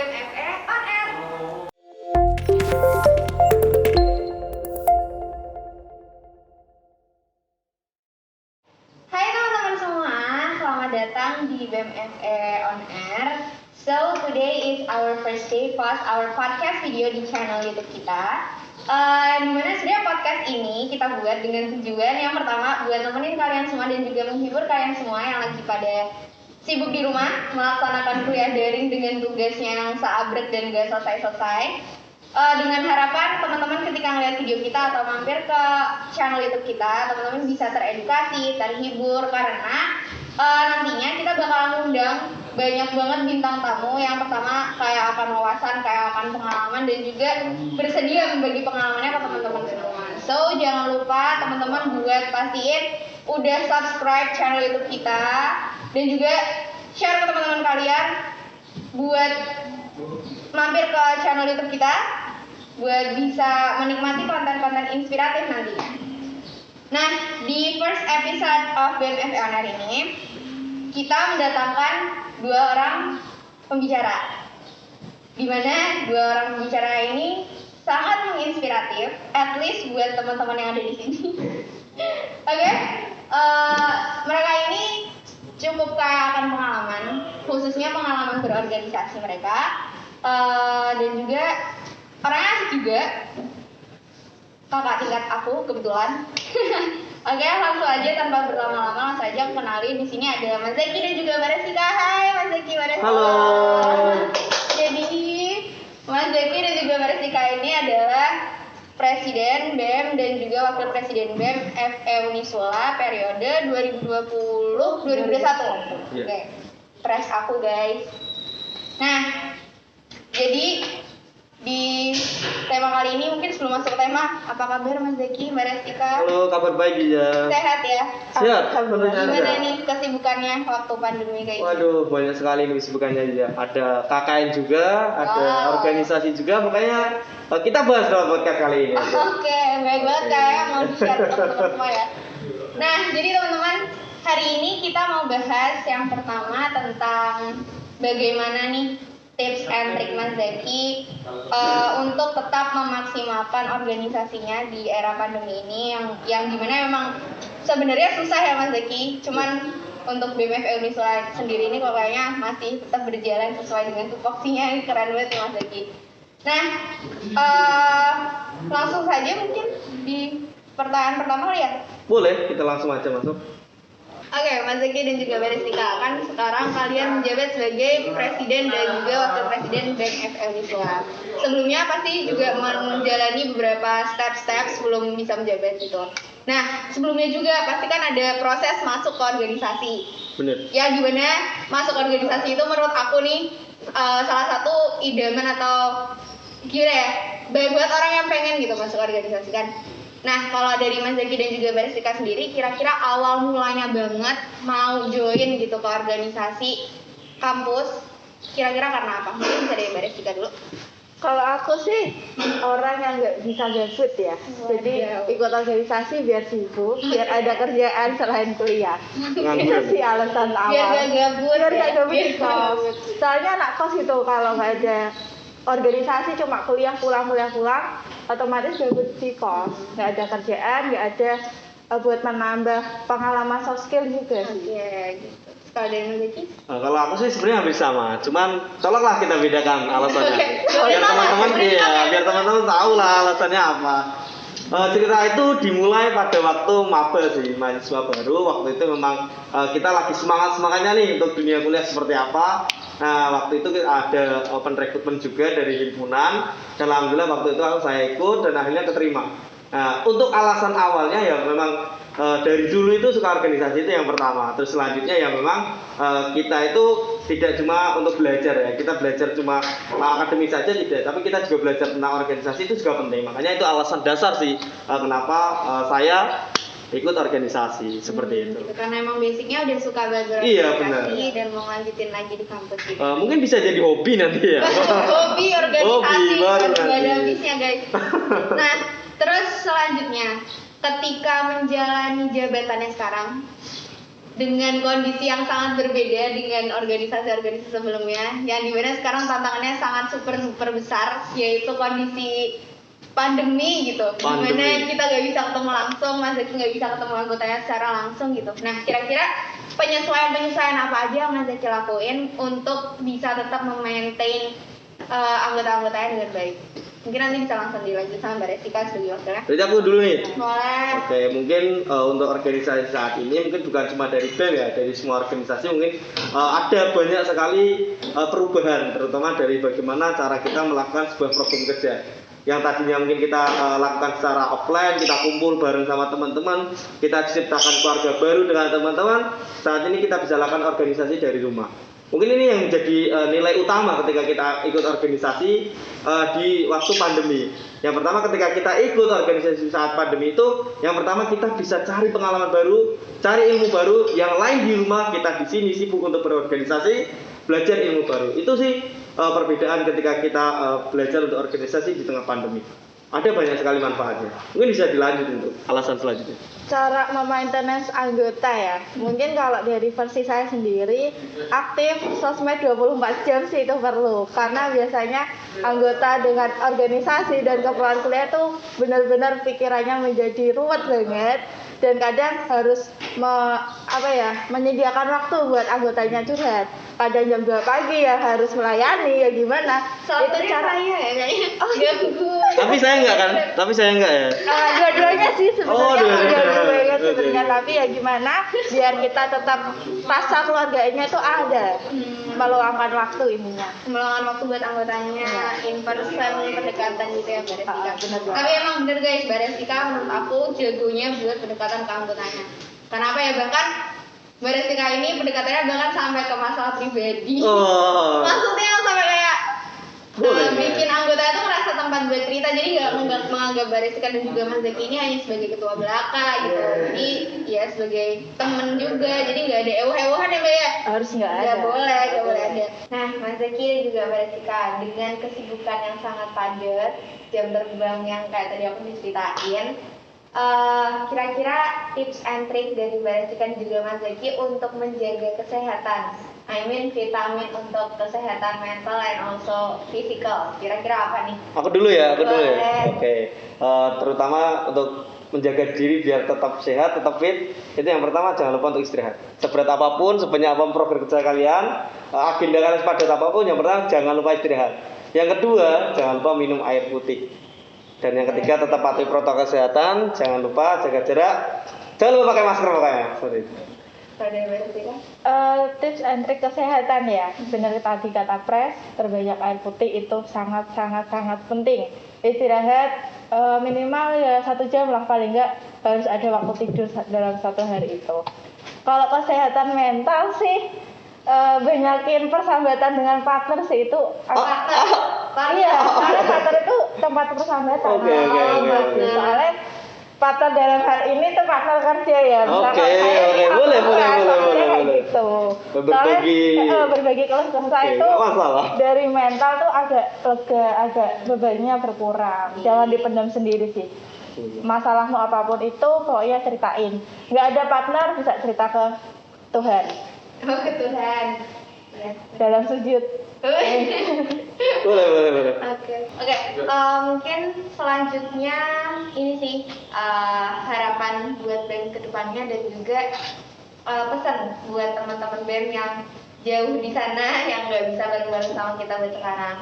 BMFE on Air. Hai teman-teman semua, selamat datang di BMFE on Air. So today is our first day post our podcast video di channel YouTube kita. Dimana sebenarnya podcast ini kita buat dengan tujuan yang pertama buat nemenin kalian semua dan juga menghibur kalian semua yang lagi pada sibuk di rumah melaksanakan kuliah daring dengan tugasnya yang seabrek dan gak selesai-selesai. Dengan harapan teman-teman ketika ngeliat video kita atau mampir ke channel YouTube kita, teman-teman bisa teredukasi, terhibur karena nantinya kita bakal ngundang banyak banget bintang tamu. Yang pertama kayak akan wawasan, kayak akan pengalaman dan juga bersedia membagi pengalamannya ke teman-teman semua. So jangan lupa teman-teman buat pastiin udah subscribe channel YouTube kita dan juga share ke teman-teman kalian buat mampir ke channel YouTube kita buat bisa menikmati konten-konten inspiratif nantinya. Nah, di first episode of BMFE on Air ini kita mendatangkan dua orang pembicara, di mana dua orang pembicara ini sangat menginspiratif, at least buat teman-teman yang ada di sini. Oke, mereka ini cukup kaya akan pengalaman, khususnya pengalaman berorganisasi mereka, dan juga orangnya asik juga, kakak tingkat aku kebetulan. Oke, langsung aja tanpa berlama-lama langsung aja kenalin. Di sini ada Mas Zaki dan juga Mbak Resika. Hai Mas Zaki, Mbak Resika. Halo. Jadi Mas Zaki dan juga Mbak Resika ini adalah Presiden BEM dan juga Wakil Presiden BEM FE Unisula periode 2020-2021. Yeah. Oke, press aku guys. Nah, jadi di tema kali ini mungkin sebelum masuk ke tema, apa kabar Mas Zaki, Mbak Resika? Halo, kabar baik ya. Sehat ya? Sehat, tentunya Gimana sehat. nih kesibukannya waktu pandemi kayak gini? Waduh, banyak sekali nih kesibukannya ya. Ada KKN juga, ada Wow. organisasi juga, makanya kita bahas dalam podcast kali ini. Oke, baik banget kayak mau di-share ke teman-teman semua ya. Nah, jadi teman-teman, hari ini kita mau bahas yang pertama tentang bagaimana nih tips and trik Mas Zaki untuk tetap memaksimalkan organisasinya di era pandemi ini yang dimana memang sebenarnya susah ya Mas Zaki. Cuman untuk BMFE Unisula sendiri ini kok kayaknya masih tetap berjalan sesuai dengan tupoksinya. Keren banget ya Mas Zaki. Nah, langsung saja mungkin di pertanyaan pertama kali ya. Boleh, kita langsung aja masuk. Oke, Mas Zaki dan juga Mbak Resika, kan sekarang kalian menjabat sebagai Presiden dan juga Wakil Presiden BEM FE Unisula. Sebelumnya pasti juga menjalani beberapa step-step sebelum bisa menjabat gitu. Nah, sebelumnya juga pasti kan ada proses masuk ke organisasi. Bener. Ya gimana masuk organisasi itu menurut aku nih salah satu idaman atau gimana ya, buat orang yang pengen gitu masuk organisasi kan. Nah, kalau dari Mas Zaki dan juga Mbak Resika sendiri, kira-kira awal mulanya banget mau join gitu ke organisasi kampus, kira-kira karena apa? Mungkin bisa dari Mbak Resika dulu. Kalau aku sih orang yang nggak bisa gabut ya, jadi ikut organisasi biar sibuk, biar ada kerjaan selain kuliah. Itu sih alasan awal. Biar gak gabut. Biar nggak ya? gabut Biar di gak kos. gabut. Soalnya anak kos itu kalau nggak ada organisasi cuma kuliah pulang, otomatis gabut di kos. Nggak ada kerjaan, nggak ada buat menambah pengalaman soft skill juga sih. Oke, gitu. Kalau dari Mas Zaki? Nah, kalau aku sih sebenarnya hampir sama, cuman tolonglah kita bedakan alasannya. Oke. Biar teman-teman biar teman-teman tahu lah alasannya apa. Cerita itu dimulai pada waktu maba sih, mahasiswa baru. Waktu itu memang kita lagi semangatnya nih untuk dunia kuliah seperti apa. Nah, waktu itu ada open recruitment juga dari himpunan. Dan alhamdulillah waktu itu saya ikut dan akhirnya keterima. Nah, untuk alasan awalnya ya memang dari dulu itu suka organisasi itu yang pertama. Terus selanjutnya ya memang kita itu tidak cuma untuk belajar ya. Kita belajar cuma akademis saja tidak, tapi kita juga belajar tentang organisasi itu juga penting. Makanya itu alasan dasar sih kenapa saya ikut organisasi seperti itu. Gitu, karena emang basicnya udah suka belajar Iya, organisasi benar. dan mau lanjutin lagi di kampus gitu. Mungkin bisa jadi hobi nanti ya. Hobi organisasi Hobi baru nggak ada nanti. habisnya guys. Nah, terus selanjutnya ketika menjalani jabatannya sekarang, dengan kondisi yang sangat berbeda dengan organisasi-organisasi sebelumnya, yang dimana sekarang tantangannya sangat super besar, yaitu kondisi pandemi gitu, dimana kita gak bisa ketemu langsung, Mas Zaki gak bisa ketemu anggotanya secara langsung gitu. Nah, kira-kira penyesuaian apa aja yang Mas Zaki lakuin untuk bisa tetap memaintain anggota-anggotanya dengan baik? Mungkin nanti bisa langsung dilanjut sama Mbak Resika sebagai wakilnya. Jadi aku dulu nih. Boleh. Oke, mungkin untuk organisasi saat ini mungkin bukan cuma dari BEM ya, dari semua organisasi mungkin ada banyak sekali perubahan, terutama dari bagaimana cara kita melakukan sebuah program kerja. Yang tadinya mungkin kita lakukan secara offline, kita kumpul bareng sama teman-teman, kita ciptakan keluarga baru dengan teman-teman. Saat ini kita bisa lakukan organisasi dari rumah. Mungkin ini yang menjadi nilai utama ketika kita ikut organisasi di waktu pandemi. Yang pertama ketika kita ikut organisasi saat pandemi itu, yang pertama kita bisa cari pengalaman baru, cari ilmu baru. Yang lain di rumah, kita di sini sibuk untuk berorganisasi, belajar ilmu baru. Itu sih perbedaan ketika kita belajar untuk organisasi di tengah pandemi. Ada banyak sekali manfaatnya. Mungkin bisa dilanjut untuk alasan selanjutnya. Cara memaintenance anggota ya, mungkin kalau dari versi saya sendiri, aktif sosmed 24 jam sih itu perlu, karena biasanya anggota dengan organisasi dan keperluan kuliah tuh benar-benar pikirannya menjadi ruwet banget, dan kadang harus menyediakan waktu buat anggotanya curhat. Kadang jam 2 pagi ya harus melayani, ya gimana? Itu cara saya ya kayaknya. Tapi saya enggak kan? Tapi saya enggak ya. Dua-duanya sih sebenarnya dua-duanya. banget sebenarnya, tapi ya gimana biar kita tetap rasa keluarganya itu ada, meluangkan waktu ininya. Meluangkan waktu buat anggotanya, in person pendekatan gitu ya Mbak Resika. Benar. Tapi emang bener guys, Mbak Resika menurut aku jagonya buat pendekatan ke anggotanya. Kenapa ya, bahkan Mbak Resika ini pendekatannya bahkan sampai ke masalah pribadi. Maksudnya sampai kayak bikin anggota itu merasa tempat buat cerita, jadi nggak menganggap Mbak Resika dan juga Mas Zaki ini hanya sebagai ketua belaka gitu. Jadi ya sebagai temen juga, jadi nggak ada ewah-ewahan ya Mbak ya. Harus nggak ada. Nggak boleh ada. Nah, Mas Zaki dan juga Mbak Resika dengan kesibukan yang sangat padat, jam terbang yang kayak tadi aku diceritain, kira-kira tips and trick dari Mbak Resika dan juga Mas Zaki untuk menjaga kesehatan, I mean vitamin untuk kesehatan mental and also physical, kira-kira apa nih? Aku dulu ya. Oke. Terutama untuk menjaga diri biar tetap sehat, tetap fit, itu yang pertama jangan lupa untuk istirahat. Seberat apapun, sebanyak apapun program kerja kalian, agenda kalian sepadat apapun, yang pertama jangan lupa istirahat. Yang kedua, jangan lupa minum air putih. Dan yang ketiga, tetap patuhi protokol kesehatan, jangan lupa jaga jarak, jangan lupa pakai masker makanya. Sorry. Tips and trik kesehatan ya, benar tadi kata Pres, perbanyak air putih itu sangat penting. Istirahat minimal ya 1 jam lah, paling enggak harus ada waktu tidur dalam 1 hari itu. Kalau kesehatan mental sih banyakin persahabatan dengan partner sih itu. Iya, karena partner itu tempat persahabatan. Oke. Soalnya partner dalam hal ini tuh partner kerja ya. Oke, boleh. Gitu. Berbagi keluh kesah itu dari mental tuh agak lega, agak bebannya berkurang. Jangan dipendam sendiri sih. Masalahmu apapun itu pokoknya ceritain. Nggak ada partner bisa cerita ke Tuhan. Oh, ke Tuhan. Dalam sujud. Boleh. Oke. Mungkin selanjutnya ini sih harapan buat BEM kedepannya dan juga pesan buat teman-teman BEM yang jauh di sana yang nggak bisa bareng-bareng sama kita buat sekarang.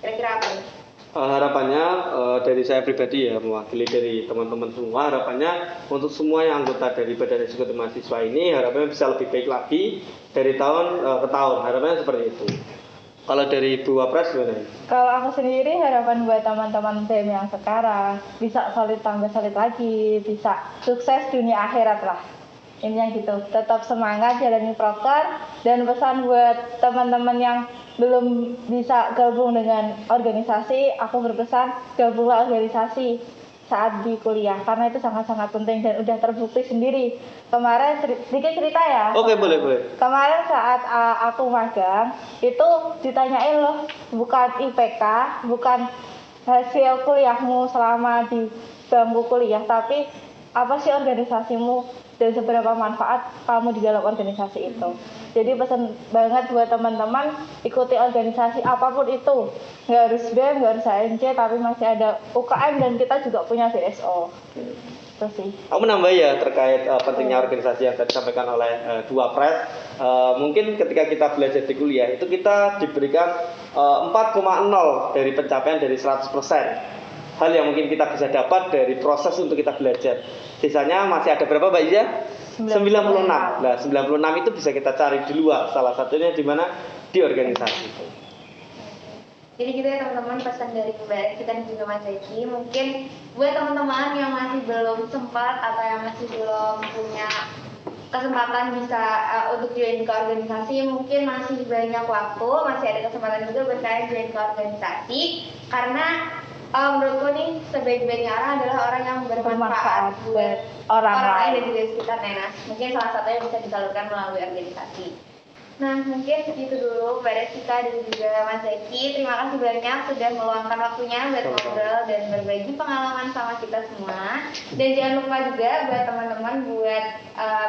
Kira-kira apa nih? Harapannya dari saya pribadi ya, mewakili dari teman-teman semua, harapannya untuk semua yang anggota dari Badan Eksekutif Mahasiswa ini harapannya bisa lebih baik lagi dari tahun ke tahun, harapannya seperti itu. Kalau dari Bu Wapres gimana? Kalau aku sendiri harapan buat teman-teman BEM yang sekarang bisa tambah solid lagi, bisa sukses dunia akhirat lah. Ini yang gitu, tetap semangat jalani proker, dan pesan buat teman-teman yang belum bisa gabung dengan organisasi, aku berpesan gabunglah organisasi saat di kuliah karena itu sangat-sangat penting dan udah terbukti sendiri. Kemarin sedikit cerita ya. Oke, boleh. Kemarin saat aku magang itu ditanyain loh, bukan IPK, bukan hasil kuliahmu selama di bangku kuliah, tapi apa sih organisasimu, dan seberapa manfaat kamu di dalam organisasi itu. Jadi pesan banget buat teman-teman, ikuti organisasi apapun itu, nggak harus BEM, nggak harus HNC, tapi masih ada UKM dan kita juga punya BSO. Terus sih. Aku menambah ya terkait pentingnya organisasi yang tadi disampaikan oleh dua pres. Mungkin ketika kita belajar di kuliah itu kita diberikan 4,0 dari pencapaian dari 100%. Hal yang mungkin kita bisa dapat dari proses untuk kita belajar. Sisanya masih ada berapa Mbak Iya? 96. Nah, 96 itu bisa kita cari di luar. Salah satunya di mana? Di organisasi. Jadi gitu ya teman-teman, pesan dari Mbak kita dan juga Mas Zeki. Mungkin buat teman-teman yang masih belum sempat atau yang masih belum punya kesempatan bisa untuk join ke organisasi, mungkin masih banyak waktu, masih ada kesempatan juga buat kalian join ke organisasi. Karena menurutku nih sebaik-baiknya orang adalah orang yang bermanfaat buat orang lain dan juga sekitarnya. Nah, mungkin salah satunya bisa disalurkan melalui organisasi. Nah, mungkin itu dulu pada kita dan juga Mas Zeki. Terima kasih banyak sudah meluangkan waktunya buat ngobrol dan berbagi pengalaman sama kita semua. Dan jangan lupa juga buat teman-teman buat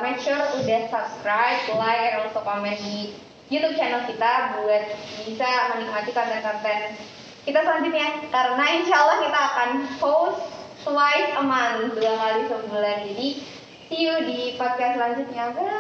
make sure udah subscribe, like, dan also komen di YouTube channel kita buat bisa menikmati konten-konten kita selanjutnya. Karena insya Allah kita akan post twice a month, 2 kali sebulan. Jadi see you di podcast selanjutnya. Bye.